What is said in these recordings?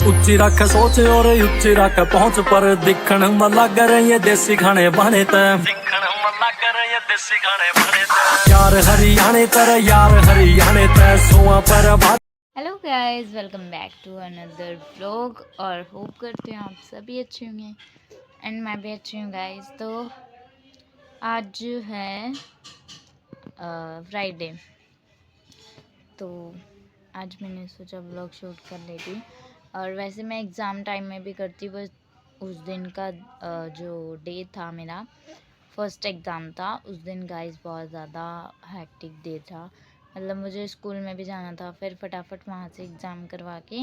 ਉੱਚੀ ਰੱਖ ਸੋਚ ਔਰ ਉੱਚੀ ਰੱਖ ਪਹੁੰਚ ਪਰ ਦੇਖਣ ਮਨ ਲੱਗ ਰਹੇ ਦੇਸੀ ਖਾਣੇ ਬਣੇ ਤੇ ਦੇਖਣ ਮਨ ਲੱਗ ਰਹੇ ਦੇਸੀ ਖਾਣੇ ਬਣੇ ਤੇ यार हरियाणे तर यार हरियाणे ते सोआ पर hello guys, welcome back to another vlog. और होप करते हैं आप सभी अच्छे होंगे एंड मैं भी अच्छी हूँ गाइस। तो आज है फ्राइडे, तो आज मैंने सोचा व्लॉग शूट कर लेती। और वैसे मैं एग्ज़ाम टाइम में भी करती, बस उस दिन का जो डे था मेरा फर्स्ट एग्ज़ाम था, उस दिन गाइस बहुत ज़्यादा हैक्टिक डे था। मतलब मुझे स्कूल में भी जाना था, फिर फटाफट वहाँ से एग्ज़ाम करवा के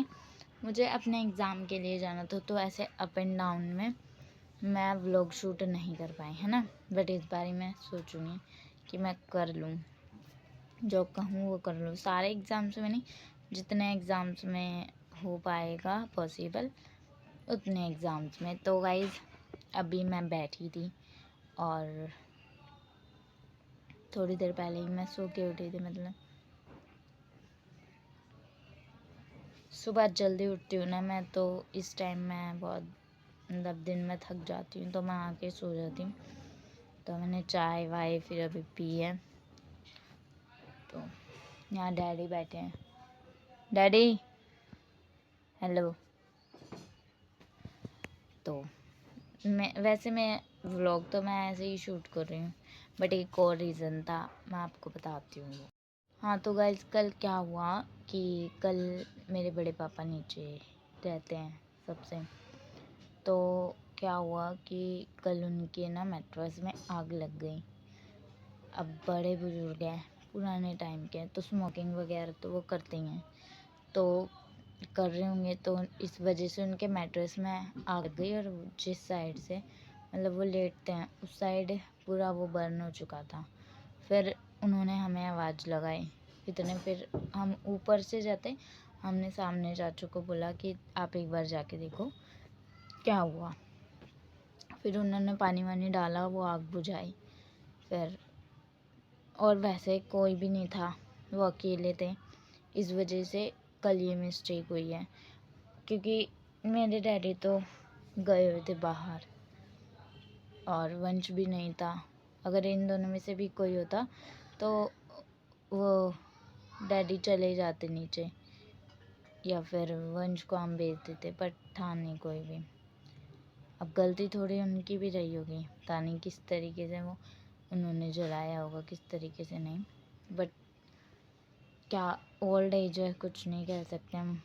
मुझे अपने एग्ज़ाम के लिए जाना था। तो ऐसे अप एंड डाउन में मैं व्लॉग शूट नहीं कर पाई, है ना। बट इस बार मैं सोचूँगी कि मैं कर लूँ, जो कहूँ वो कर लूँ। सारे एग्ज़ाम्स में नहीं, जितने एग्ज़ाम्स में हो पाएगा पॉसिबल उतने एग्ज़ाम्स में। तो गाइज़ अभी मैं बैठी थी और थोड़ी देर पहले ही मैं सो के उठी थी। मतलब सुबह जल्दी उठती हूँ ना मैं, तो इस टाइम मैं बहुत मतलब दिन में थक जाती हूँ, तो मैं आके सो जाती हूँ। तो मैंने चाय वाय फिर अभी पी है। तो यहाँ डैडी बैठे हैं। Daddy hello. तो मैं व्लॉग तो मैं ऐसे ही शूट कर रही हूँ, बट एक और रीज़न था, मैं आपको बताती हूँ वो। हाँ तो गाइस, कल क्या हुआ कि कल मेरे बड़े पापा नीचे रहते हैं सबसे। तो क्या हुआ कि कल उनके ना मैट्रेस में आग लग गई। अब बड़े बुजुर्ग हैं, पुराने टाइम के हैं, तो स्मोकिंग वगैरह तो वो करते ही हैं, तो कर रहे होंगे। तो इस वजह से उनके मैट्रेस में आग लग गई, और जिस साइड से मतलब वो लेटते हैं उस साइड पूरा वो बर्न हो चुका था। फिर उन्होंने हमें आवाज़ लगाई इतने, फिर हम ऊपर से जाते, हमने सामने चाचू को बोला कि आप एक बार जाके देखो क्या हुआ। फिर उन्होंने पानी वानी डाला, वो आग बुझाई। फिर और वैसे कोई भी नहीं था, वो अकेले थे। इस वजह से कल ये मिस्टेक हुई है, क्योंकि मेरे डैडी तो गए हुए थे बाहर और वंश भी नहीं था। अगर इन दोनों में से भी कोई होता तो वो डैडी चले जाते नीचे, या फिर वंश को हम भेज देते, पर था नहीं कोई भी। अब गलती थोड़ी उनकी भी रही होगी, पता नहीं किस तरीके से वो उन्होंने जलाया होगा, किस तरीके से नहीं। बट क्या ओल्ड एज है, कुछ नहीं कह सकते हम।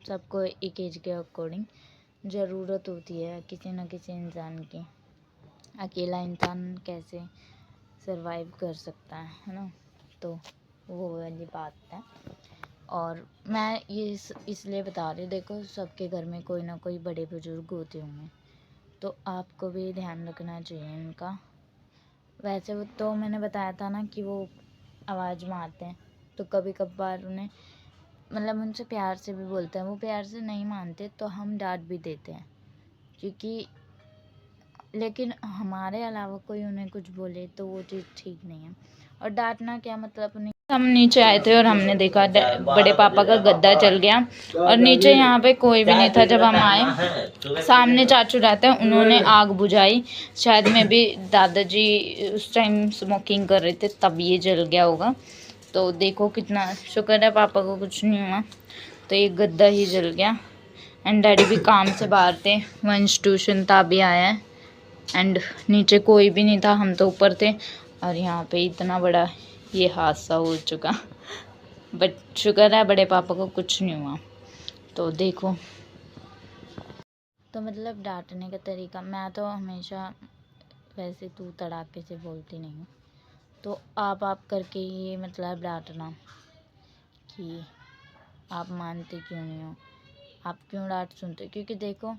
सबको एक एज के अकॉर्डिंग ज़रूरत होती है किसी न किसी इंसान की। अकेला इंसान कैसे सरवाइव कर सकता है ना। तो वो वाली बात है। और मैं ये इसलिए बता रही हूँ, देखो सबके घर में कोई ना कोई बड़े बुजुर्ग होते होंगे, तो आपको भी ध्यान रखना चाहिए उनका। वैसे वो तो मैंने बताया था ना कि वो आवाज़ मारते हैं, तो कभी कभार उन्हें मतलब उनसे प्यार से भी बोलते हैं, वो प्यार से नहीं मानते तो हम डांट भी देते हैं, क्योंकि लेकिन हमारे अलावा कोई उन्हें कुछ बोले तो वो चीज़ ठीक नहीं है। और डांटना क्या मतलब, उन्हें हम नीचे आए थे और हमने देखा बड़े पापा का गद्दा जल गया, और नीचे यहाँ पे कोई भी नहीं था। जब हम आए, सामने चाचू रहते हैं, उन्होंने आग बुझाई। शायद में भी दादाजी उस टाइम स्मोकिंग कर रहे थे, तब ये जल गया होगा। तो देखो कितना शुक्र है पापा को कुछ नहीं हुआ, तो ये गद्दा ही जल गया। एंड डैडी भी काम से बाहर थे, वंश ट्यूशन था अभी आया है। एंड नीचे कोई भी नहीं था, हम तो ऊपर थे, और यहाँ पे इतना बड़ा ये हादसा हो चुका। बट शुक्र है बड़े पापा को कुछ नहीं हुआ। तो देखो, तो मतलब डांटने का तरीका, मैं तो हमेशा वैसे तू तड़ाके से बोलती नहीं हूँ, तो आप करके ये मतलब डांटना कि आप मानते क्यों नहीं हो, आप क्यों डांट सुनते। क्योंकि देखो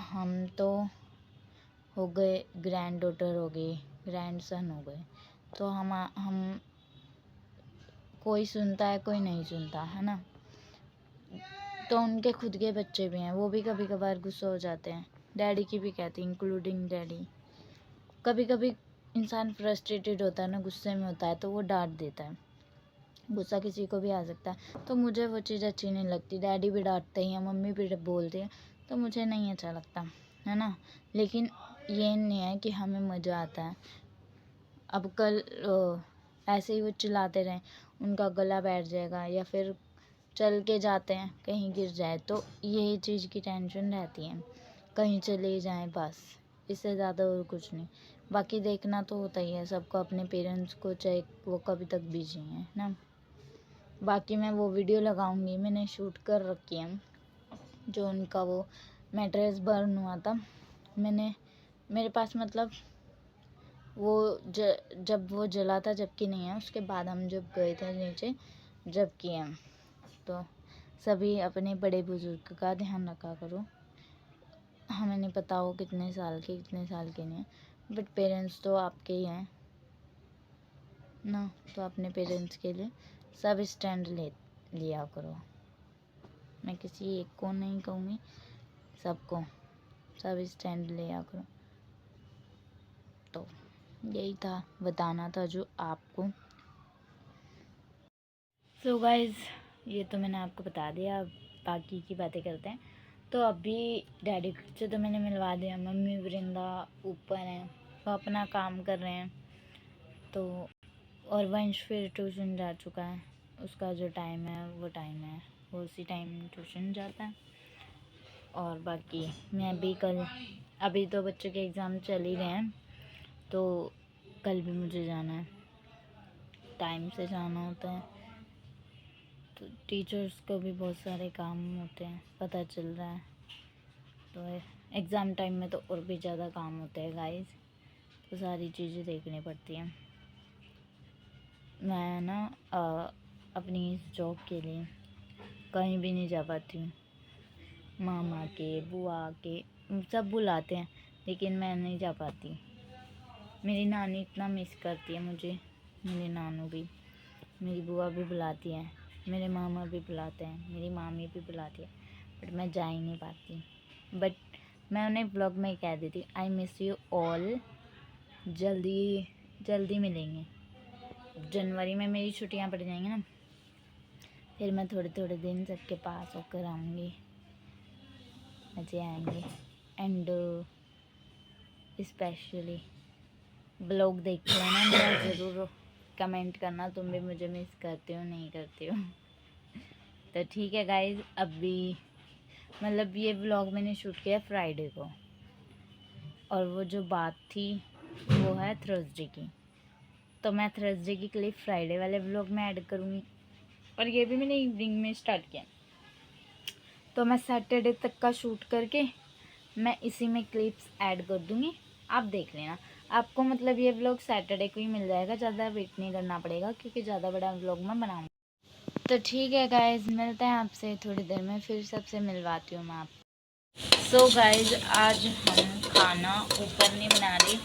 हम तो हो गए, ग्रैंड डॉटर हो गई, ग्रैंड सन हो गए, तो हम कोई सुनता है कोई नहीं सुनता, है ना। तो उनके खुद के बच्चे भी हैं, वो भी कभी कभार गुस्सा हो जाते हैं। डैडी की भी कहती, इंक्लूडिंग डैडी। कभी कभी इंसान फ्रस्ट्रेटेड होता है ना, गुस्से में होता है, तो वो डांट देता है। गुस्सा किसी को भी आ सकता है, तो मुझे वो चीज़ अच्छी नहीं लगती। डैडी भी डांटते हैं या मम्मी भी बोलती है, तो मुझे नहीं अच्छा लगता है ना। लेकिन ये नहीं है कि हमें मज़ा आता है। अब कल ऐसे ही वो चिल्लाते रहें, उनका गला बैठ जाएगा, या फिर चल के जाते हैं कहीं गिर जाए, तो यही चीज़ की टेंशन रहती है। कहीं चले जाएं बस, इससे ज़्यादा और कुछ नहीं। बाकी देखना तो होता ही है सबको अपने पेरेंट्स को, चाहे वो कभी तक भी जिए ना। बाकी मैं वो वीडियो लगाऊंगी, मैंने शूट कर रखी है, जो उनका वो मैट्रेस बर्न हुआ था। मेरे पास मतलब वो जब वो जला था, जबकि नहीं है, उसके बाद हम जब गए थे नीचे जब किए। तो सभी अपने बड़े बुजुर्ग का ध्यान रखा करो। हमें नहीं पता वो कितने साल के नहीं, बट पेरेंट्स तो आपके ही हैं ना, तो अपने पेरेंट्स के लिए सब स्टैंड लिया करो। मैं किसी एक को नहीं कहूँगी, सबको सब स्टैंड लिया करो। तो यही था, बताना था जो आपको। सो गाइज, ये तो मैंने आपको बता दिया, अब बाकी की बातें करते हैं। तो अभी डैडी से तो मैंने मिलवा दिया, मम्मी वृंदा ऊपर हैं, वो अपना काम कर रहे हैं। तो और वंश फिर ट्यूशन जा चुका है, उसका जो टाइम है वो उसी टाइम ट्यूशन जाता है। और बाकी मैं भी कल, अभी तो बच्चों के एग्ज़ाम चल ही रहे हैं, तो कल भी मुझे जाना है, टाइम से जाना होता है। तो टीचर्स को भी बहुत सारे काम होते हैं, पता चल रहा है। तो एग्ज़ाम टाइम में तो और भी ज़्यादा काम होते हैं गाइस, तो सारी चीज़ें देखनी पड़ती हैं। मैं ना अपनी इस जॉब के लिए कहीं भी नहीं जा पाती हूँ। मामा के, बुआ के सब बुलाते हैं, लेकिन मैं नहीं जा पाती। मेरी नानी इतना मिस करती है मुझे, मेरी नानू भी, मेरी बुआ भी बुलाती है, मेरे मामा भी बुलाते हैं, मेरी मामी भी बुलाती है, बट मैं जा ही नहीं पाती। बट मैं उन्हें ब्लॉग में कह देती, आई मिस यू ऑल। जल्दी मिलेंगे। जनवरी में मेरी छुट्टियां पड़ जाएंगी ना, फिर मैं थोड़े दिन सबके पास होकर आऊँगी, मज़े आएंगे। एंड स्पेशली ब्लॉग देख लेना मेरा, ज़रूर कमेंट करना तुम भी मुझे मिस करते हो नहीं करते हो। तो ठीक है गाइज, अभी मतलब ये व्लॉग मैंने शूट किया फ्राइडे को, और वो जो बात थी वो है थर्सडे की, तो मैं थर्सडे की क्लिप फ्राइडे वाले व्लॉग में ऐड करूँगी। और ये भी मैंने इवनिंग में स्टार्ट किया, तो मैं सैटरडे तक का शूट करके मैं इसी में क्लिप्स ऐड कर दूँगी, आप देख लेना। आपको मतलब ये व्लॉग सैटरडे को ही मिल जाएगा, ज़्यादा वेट नहीं करना पड़ेगा, क्योंकि ज़्यादा बड़ा व्लॉग मैं बनाऊँगी। तो ठीक है गाइज, मिलते हैं आपसे थोड़ी देर में, फिर सबसे मिलवाती हूँ मैं आप। सो गाइज, आज हम खाना ऊपर नहीं बना रहे,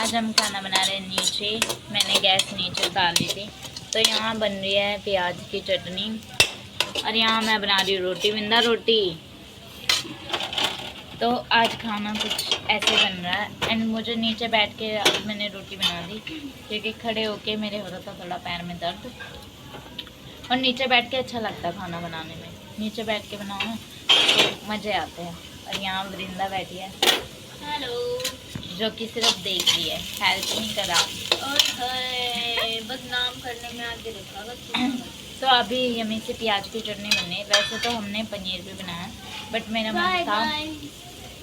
आज हम खाना बना रहे हैं नीचे। मैंने गैस नीचे डाल दी थी, तो यहाँ बन रही है प्याज की चटनी, और यहाँ मैं बना रही हूँ रोटी, विंदा रोटी। तो आज खाना कुछ ऐसे बन रहा है, एंड मुझे नीचे बैठ के अब मैंने रोटी बना दी, क्योंकि खड़े होके मेरे हो रहा था थोड़ा पैर में दर्द, और नीचे बैठ के अच्छा लगता है खाना बनाने में, नीचे बैठ के बनाओ ना तो मज़े आते हैं। और यहाँ वृंदा बैठी है, हेलो, जो कि सिर्फ देख रही है, हेल्प नहीं करा, और बदनाम करने में आगे रखा। तो अभी यमी से प्याज की चटनी बननी है। वैसे तो हमने पनीर भी बनाया, बट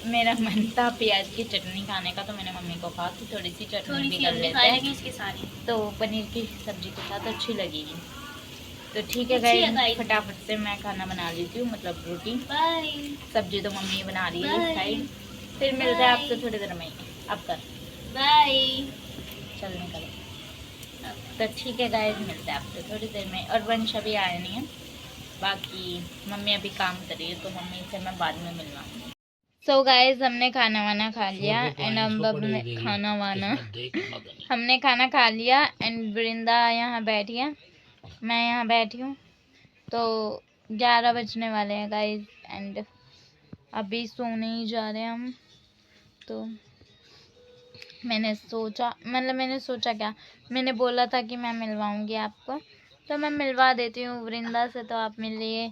मेरा मन था प्याज की चटनी खाने का, तो मैंने मम्मी को कहा कि थोड़ी सी चटनी भी कर लेते हैं इसके साथ, तो पनीर की सब्जी के साथ अच्छी लगेगी। तो ठीक है गाइस, फटाफट से मैं खाना बना लेती हूँ, मतलब रोटी, सब्जी तो मम्मी बना रही है साइड। फिर मिलते हैं आपसे थोड़ी देर में, अब कर बाय, चल निकल। तो ठीक है गाइस, मिलते हैं आपसे थोड़ी देर में। और वंश अभी आया नहीं है, बाकी मम्मी अभी काम कर रही है, तो मम्मी से मैं बाद में मिलना। सो गाइस, हमने खाना वाना खा लिया, एंड हमने खाना खा लिया, एंड वृंदा यहाँ बैठी है, मैं यहाँ बैठी हूँ। तो 11 बजने वाले हैं गाइस, एंड अभी सोने ही जा रहे हैं हम। तो मैंने सोचा क्या, मैंने बोला था कि मैं मिलवाऊंगी आपको, तो मैं मिलवा देती हूँ वृंदा से, तो आप मिलिए।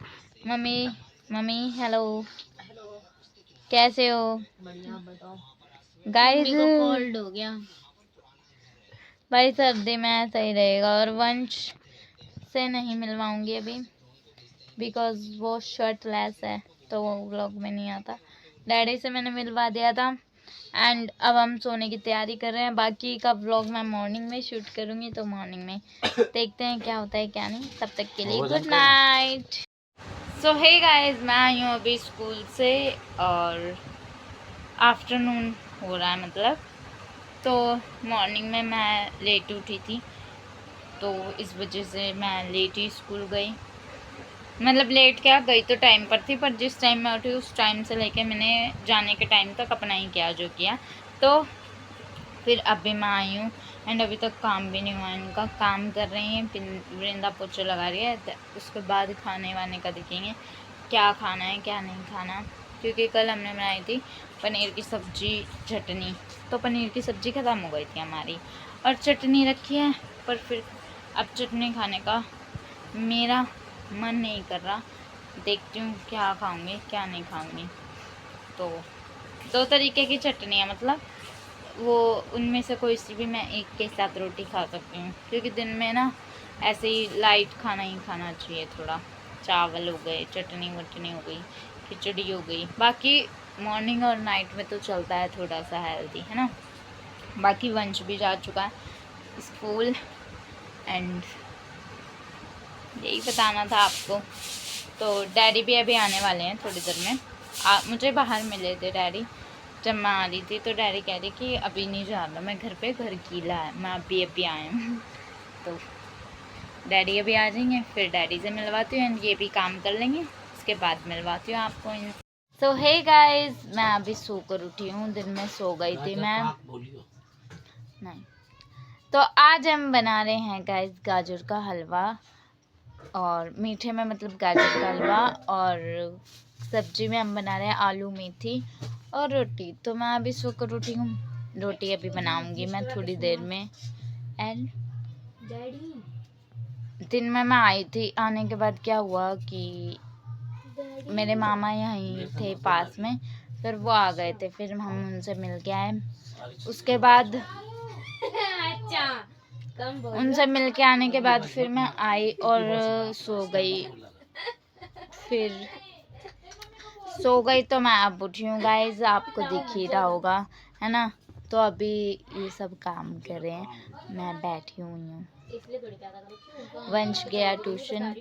मम्मी, मम्मी हेलो, कैसे हो? गाइस कोल्ड हो गया भाई, सर्दी में सही रहेगा। और वंश से नहीं मिलवाऊंगी अभी, बिकॉज वो शर्टलेस है तो वो व्लॉग में नहीं आता। डैडी से मैंने मिलवा दिया था एंड अब हम सोने की तैयारी कर रहे हैं। बाकी का व्लॉग मैं मॉर्निंग में शूट करूँगी, तो मॉर्निंग में देखते हैं क्या होता है क्या नहीं। तब तक के लिए गुड नाइट। सो हे गाइस, मैं आई हूँ अभी स्कूल से और आफ्टरनून हो रहा है मतलब। तो मॉर्निंग में मैं लेट उठी थी, तो इस वजह से मैं लेट ही स्कूल गई। मतलब लेट क्या गई तो टाइम पर थी, पर जिस टाइम मैं उठी उस टाइम से लेके मैंने जाने के टाइम तक अपना ही किया जो किया। तो फिर अभी मैं आई हूँ एंड अभी तक काम भी नहीं हुआ इनका। काम कर रही हैं, वृंदा पोछा लगा रही है। उसके बाद खाने वाने का देखेंगे क्या खाना है क्या नहीं खाना, क्योंकि कल हमने बनाई थी पनीर की सब्ज़ी चटनी, तो पनीर की सब्ज़ी ख़त्म हो गई थी हमारी और चटनी रखी है, पर फिर अब चटनी खाने का मेरा मन नहीं कर रहा। देखती हूँ क्या खाऊंगी क्या नहीं खाऊंगी। तो 2 तरीके की चटनी है, मतलब वो उनमें से कोई सी भी मैं एक के साथ रोटी खा सकती हूँ, क्योंकि दिन में ना ऐसे ही लाइट खाना ही खाना चाहिए। थोड़ा चावल हो गए, चटनी वटनी हो गई, खिचड़ी हो गई। बाकी मॉर्निंग और नाइट में तो चलता है थोड़ा सा हेल्दी, है ना। बाकी वंश भी जा चुका है स्कूल एंड यही बताना था आपको। तो डैडी भी अभी आने वाले हैं थोड़ी देर में। मुझे बाहर मिले थे डैडी जब मैं आ रही थी, तो डैडी कह रहे कि अभी नहीं जा रहा मैं घर पे, घर गीला है, मैं अभी आए हूँ। तो डैडी अभी आ जाएंगे, फिर डैडी से मिलवाती हूँ, ये भी काम कर लेंगे, उसके बाद मिलवाती हूँ आपको। सो हे गाइस, मैं अभी सोकर उठी हूँ। दिन में सो गई थी मैं नहीं। तो आज हम बना रहे हैं गाइस गाजर का हलवा, और मीठे में मतलब गाजर का हलवा, और सब्जी में हम बना रहे हैं आलू मेथी और रोटी। तो मैं अभी सोकर उठी हूँ, रोटी अभी बनाऊंगी मैं थोड़ी देर में। एंड दिन में मैं आई थी, आने के बाद क्या हुआ कि मेरे मामा यहीं थे पास में, फिर वो आ गए थे, फिर हम उनसे मिल के आए। उसके बाद उनसे मिल के आने के बाद फिर मैं आई और सो गई। फिर सो गई तो मैं अब उठी हूँ गाइज, आपको दिख ही रहा होगा, है ना। तो अभी ये सब काम कर रहे हैं, मैं बैठी हुई हूँ। वंश गया ट्यूशन।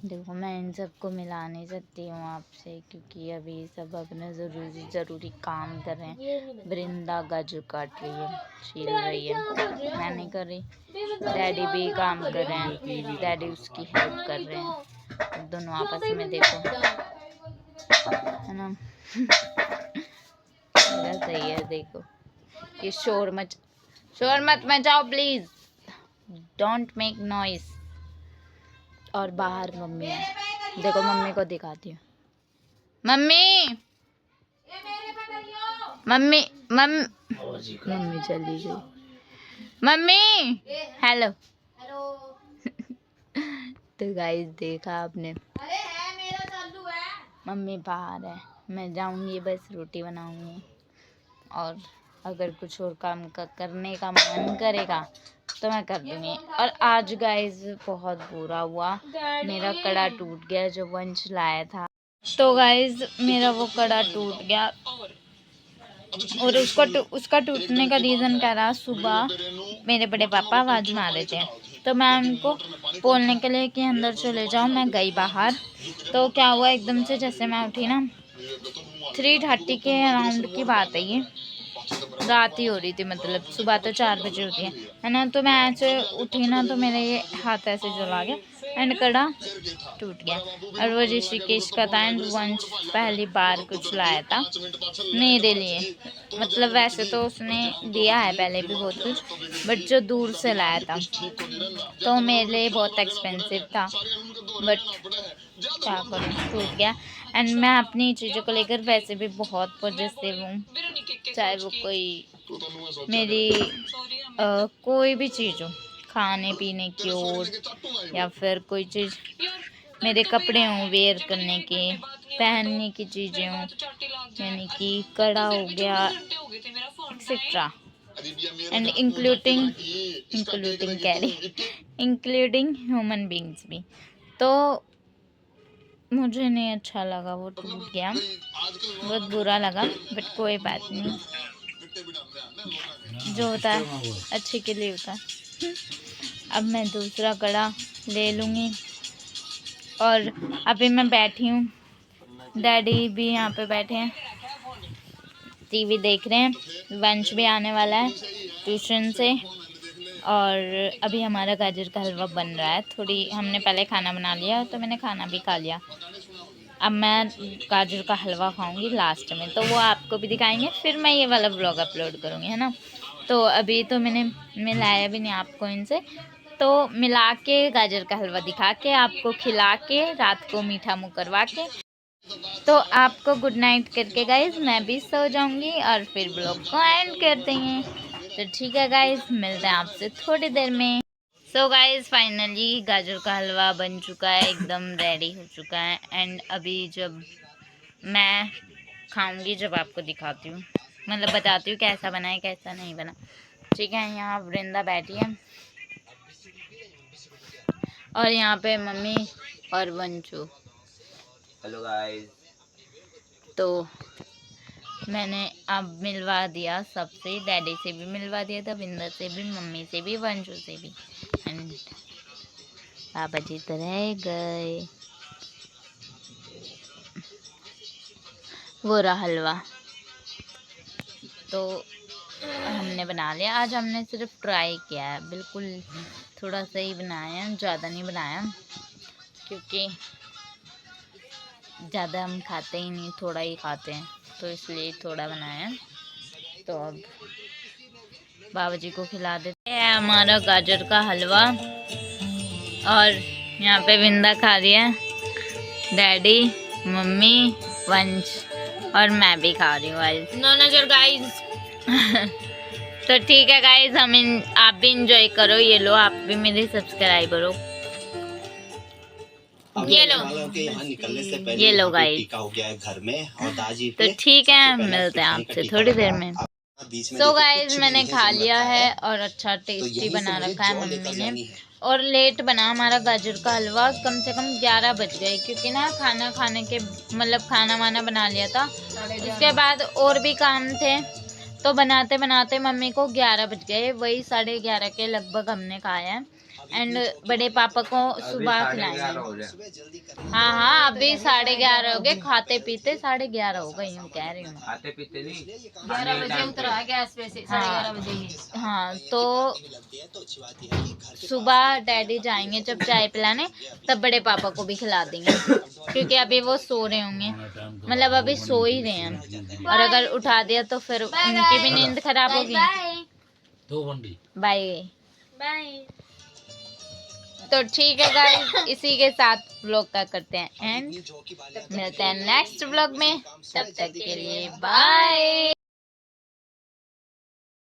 देखो मैं इन सबको मिला नहीं सकती हूँ आपसे, क्योंकि अभी सब अपने ज़रूरी काम कर रहे हैं। वृंदा गाजर काट रही है, छील रही है, मैं नहीं कर रही। डैडी भी काम कर रहे हैं, डैडी उसकी हेल्प कर रहे हैं, दोनों आपस में देखो, है ना। सही है। देखो ये शोर मत मचाओ प्लीज, डोंट मेक नॉइस। और बाहर मम्मी है, देखो मम्मी को दिखाती हूँ। मम्मी मम्मी मम्मी चली गई। Mummy hello. तो गाइस देखा आपने, मम्मी बाहर है, मैं जाऊंगी बस रोटी बनाऊंगी, और अगर कुछ और काम करने का मन करेगा तो मैं कर दूंगी। और आज गाइस बहुत बुरा हुआ, मेरा कड़ा टूट गया जो वंश लाया था। तो गाइस मेरा वो कड़ा टूट गया, और उसका टूटने का रीज़न क्या रहा, सुबह मेरे बड़े पापा आवाज़ मार रहे थे, तो मैं उनको बोलने के लिए कि अंदर चले जाओ, मैं गई बाहर। तो क्या हुआ, एकदम से जैसे मैं उठी ना, 3:30 के अराउंड की बात है, ये रात ही हो रही थी, मतलब सुबह तो 4 बजे होती है ना। तो मैं ऐसे उठी ना, तो मेरे ये हाथ ऐसे जला गया एंड कड़ा टूट गया। और वो ऋषिकेश का था एंड वंश पहली बार कुछ लाया था मेरे लिए, मतलब वैसे तो उसने दिया है पहले भी बहुत कुछ, बट जो दूर से लाया था तो मेरे लिए बहुत एक्सपेंसिव था, बट क्या करूँ, टूट गया। एंड मैं अपनी चीज़ों को लेकर वैसे भी बहुत पॉजिटिव हूँ, चाहे वो कोई मेरी कोई भी चीज़ हो, खाने पीने की और या फिर कोई चीज़ मेरे कपड़े हों वेयर करने के, पहनने की चीज़ें हों, यानी कि कड़ा हो गया etcetera, and including human beings भी। तो मुझे नहीं अच्छा लगा, वो टूट गया, बहुत बुरा लगा, बट कोई बात नहीं, जो होता है अच्छे के लिए होता है। अब मैं दूसरा कड़ा ले लूँगी और अभी मैं बैठी हूँ, डैडी भी यहाँ पे बैठे हैं, टीवी देख रहे हैं, वंश भी आने वाला है ट्यूशन से, और अभी हमारा गाजर का हलवा बन रहा है। थोड़ी हमने पहले खाना बना लिया तो मैंने खाना भी खा लिया, अब मैं गाजर का हलवा खाऊंगी लास्ट में, तो वो आपको भी दिखाएंगे, फिर मैं ये वाला व्लॉग अपलोड करूँगी, है ना। तो अभी तो मैंने मिलाया भी नहीं आपको इनसे, तो मिला के गाजर का हलवा दिखा के आपको खिला के रात को मीठा मुँह करवा के तो आपको गुड नाइट करके गाइज मैं भी सो जाऊंगी और फिर ब्लॉग को एंड कर देंगे। तो ठीक है गाइज, मिलते हैं आपसे थोड़ी देर में। सो गाइज फाइनली गाजर का हलवा बन चुका है, एकदम रेडी हो चुका है, एंड अभी जब मैं खाऊंगी जब आपको दिखाती हूँ, मतलब बताती हूँ कैसा बना है कैसा नहीं बना। ठीक है, यहाँ वृंदा बैठी है और यहाँ पे मम्मी और वंशु। Hello guys. तो मैंने अब मिलवा दिया सबसे, डैडी से भी मिलवा दिया था, विंदा से भी, मम्मी से भी, वंशु से भी, एंड पापा जी तो रह गए। वो रहा हलवा, तो हमने बना लिया। आज हमने सिर्फ ट्राई किया है, बिल्कुल थोड़ा सा ही बनाया है, ज़्यादा नहीं बनाया, क्योंकि ज़्यादा हम खाते ही नहीं, थोड़ा ही खाते हैं, तो इसलिए थोड़ा बनाया है। तो अब बाबा जी को खिला देते हैं हमारा गाजर का हलवा, और यहाँ पे विंदा खा रही है, डैडी, मम्मी, वंश और मैं भी खा रही हूँ गाइस। नो नजर गाइस। तो ठीक है गाइस, आप भी इंजॉय करो, ये लो आप भी मेरे सब्सक्राइबर हो, ये लो, निकलने से पहले ये लो गाइस, हो गया है घर में और दादी। तो ठीक है, मिलते हैं आपसे थोड़ी देर में। सो गाइस मैंने खा लिया है और अच्छा टेस्टी बना रखा है मम्मी ने, और लेट बना हमारा गाजर का हलवा, कम से कम 11 बज गए, क्योंकि ना खाना खाने के मतलब खाना वाना बना लिया था, उसके बाद और भी काम थे, तो बनाते बनाते मम्मी को 11 बज गए, वही 11:30 के लगभग हमने खाया है, एंड बड़े पापा को सुबह खिलाएंगे। हाँ हाँ, अभी 11:30 हो गए, खाते पीते 11:30 हो गए, यूँ कह रही हूँ। खाते पीते नहीं, 11 बजे उतरा है गैस पे से, 11:30 बजे ही। हाँ, तो सुबह डैडी जाएंगे जब चाय पिलाने, तब बड़े पापा को भी खिला देंगे, क्योंकि अभी वो सो रहे होंगे, मतलब अभी सो ही रहे हैं, और अगर उठा दिया तो फिर उनकी भी नींद खराब होगी। Bye bye. तो ठीक है गाइस, इसी के साथ व्लॉग का करते हैं एंड, मिलते हैं नेक्स्ट व्लॉग में, तब तक के लिए बाय।